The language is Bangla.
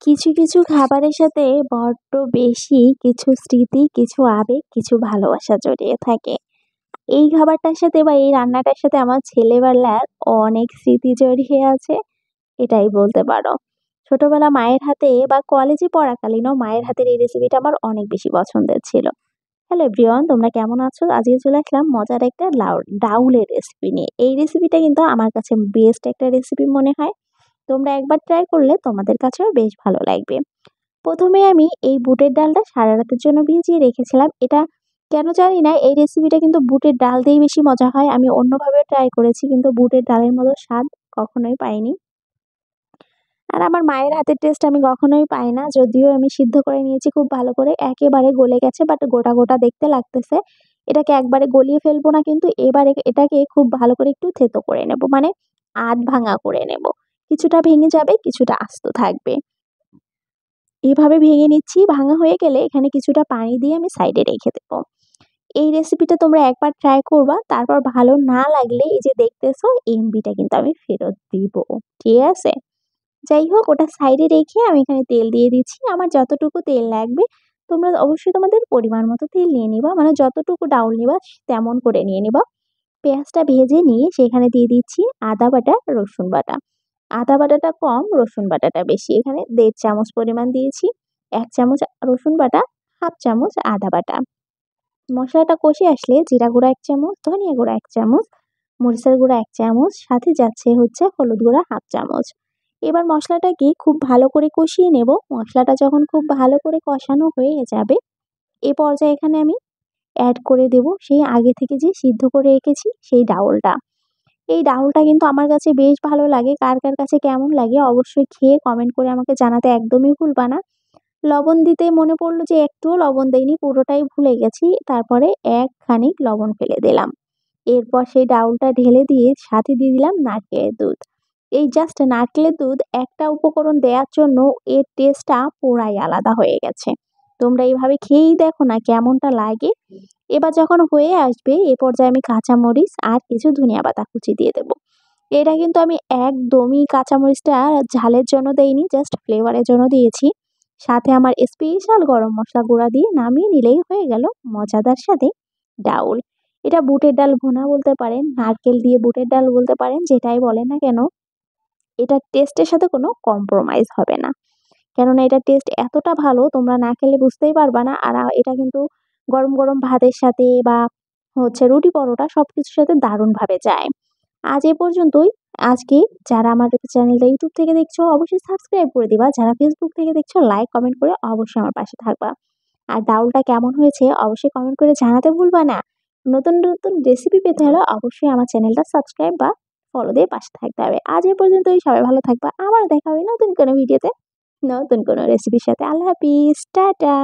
কিছু খাবারের সাথে বড্ড বেশি কিছু স্মৃতি, কিছু আবেগ, কিছু ভালোবাসা জড়িয়ে থাকে। এই খাবারটার সাথে বা এই রান্নাটার সাথে আমার ছেলেবেলার অনেক স্মৃতি জড়িয়ে আছে, এটাই বলতে পারো। ছোটবেলা মায়ের হাতে বা কলেজে পড়াকালীনও মায়ের হাতের এই রেসিপিটা আমার অনেক বেশি পছন্দের ছিল। হ্যালো এভরিওয়ান, তোমরা কেমন আছো? আজকে চলে আসলাম মজার একটা ডাউলের রেসিপি নিয়ে। এই রেসিপিটা কিন্তু আমার কাছে বেস্ট একটা রেসিপি মনে হয়। তোমরা একবার ট্রাই করলে তোমাদের কাছেও বেশ ভালো লাগবে। ১ম এ আমি এই বুটের ডালটা সারা রাতের জন্য ভিজিয়ে রেখেছিলাম। এটা কেন জানি না, এই রেসিপিটা কিন্তু বুটের ডাল দিয়েই বেশি মজা হয়। আমি অন্যভাবেও ট্রাই করেছি কিন্তু বুটের ডালের মতো স্বাদ কখনোই পাইনি। আর আমার মায়ের হাতের টেস্ট আমি কখনোই পাই না। যদিও আমি সিদ্ধ করে নিয়েছি খুব ভালো করে, একেবারে গলে গেছে বাট গোটা দেখতে লাগতেছে। এটাকে একবারে গলিয়ে ফেলবো না, কিন্তু এবারে এটাকে খুব ভালো করে একটু থেতো করে নেব। মানে আধ ভাঙা করে নেব। কিছুটা ভেঙে যাবে, কিছুটা আস্ত থাকবে। এভাবে ভেঙে নিচ্ছি। ভাঙা হয়ে গেলে এখানে কিছুটা পানি দিয়ে আমি সাইডে রেখে দেবো। এই রেসিপিটা তোমরা একবার ট্রাই করবা। তারপর ভালো না লাগলে এই যে দেখতেছো এমবিটা কিন্তু আমি ফেরত দিব। ঠিক আছে? যাই হোক, ওটা সাইডে রেখে আমি এখানে তেল দিয়ে দিচ্ছি। আমার যতটুকু তেল লাগবে তোমরা অবশ্যই তোমাদের পরিমাণ মতো তেল নিয়ে নিবা। মানে যতটুকু ডাউল নিবা তেমন করে নিয়ে নিবা। পেঁয়াজটা ভেজে নিয়ে সেখানে দিয়ে দিচ্ছি আদা বাটা, রসুন বাটা। আদা বাটাটা কম, রসুন বাটাটা বেশি। এখানে ১.৫ চামচ পরিমাণ দিয়েছি। ১ চামচ রসুন বাটা, ১/২ চামচ আদা বাটা। মসলাটা কষে আসলে জিরা গুঁড়া ১ চামচ, ধনিয়া গুঁড়া ১ চামচ, মরিচের গুঁড়া ১ চামচ, সাথে যাচ্ছে হচ্ছে হলুদ গুঁড়া ১/২ চামচ। এবার মশলাটাকে খুব ভালো করে কষিয়ে নেব। মশলাটা যখন খুব ভালো করে কষানো হয়ে যাবে, এ পর্যায়ে এখানে আমি এড করে দেব সেই আগে থেকে যে সিদ্ধ করে রেখেছি সেই ডাউলটা। এই ডাউলটা কিন্তু আমার কাছে বেশ ভালো লাগে। কার কাছে কেমন লাগে অবশ্যই খেয়ে কমেন্ট করে আমাকে জানাতে একদমই ভুলবা না। লবণ দিতে মনে পড়ল যে একটুও লবণ দেইনি, পুরোটাই ভুলে গেছি। তারপরে এক খানিক লবণ ফেলে দিলাম। এরপর সেই ডাউলটা ঢেলে দিয়ে সাথে দিয়ে দিলাম নারকেলের দুধ। এই জাস্ট নারকেলের দুধ একটা উপকরণ দেওয়ার জন্য এর টেস্টটা পুরাই আলাদা হয়ে গেছে। তোমরা এইভাবে খেয়েই দেখো না কেমনটা লাগে। এবার যখন হয়ে আসবে এ পর্যায়ে আমি কাঁচামরিচ আর কিছু ধনিয়া পাতা কুচি দিয়ে দেবো। এটা কিন্তু আমি একদমই কাঁচামরিচটা ঝালের জন্য দেইনি, জাস্ট ফ্লেভারের জন্য দিয়েছি। সাথে আমার স্পেশাল গরম মসলা গুঁড়া দিয়ে নামিয়ে নিলেই হয়ে গেল মজাদার সাথে ডাউল। এটা বুটের ডাল ভুনা বলতে পারেন, নারকেল দিয়ে বুটের ডাল বলতে পারেন, যেটাই বলেন না কেন, এটার টেস্টের সাথে কোনো কম্প্রোমাইজ হবে না। কেননা এটার টেস্ট এতটা ভালো তোমরা না খেলে বুঝতেই পারবা না। আর এটা কিন্তু গরম ভাতের সাথে বা হচ্ছে রুটি পরোটা সবকিছুর সাথে দারুণভাবে যায়। আজ এ পর্যন্তই। আজকে যারা আমার চ্যানেলটা ইউটিউব থেকে দেখছো অবশ্যই সাবস্ক্রাইব করে দিবা। যারা ফেসবুক থেকে দেখছো লাইক, কমেন্ট করে অবশ্যই আমার পাশে থাকবা। আর ডাউলটা কেমন হয়েছে অবশ্যই কমেন্ট করে জানাতে ভুলবা না। নতুন রেসিপি পেতে হলে অবশ্যই আমার চ্যানেলটা সাবস্ক্রাইব বা ফলো দিয়ে পাশে থাকতে হবে। আজ এ পর্যন্তই। সবাই ভালো থাকবা। আবার দেখা হবে নতুন কোনো ভিডিওতে, নতুন কোনো রেসিপির সাথে। আল্লাহ হাফিজ। টাটা।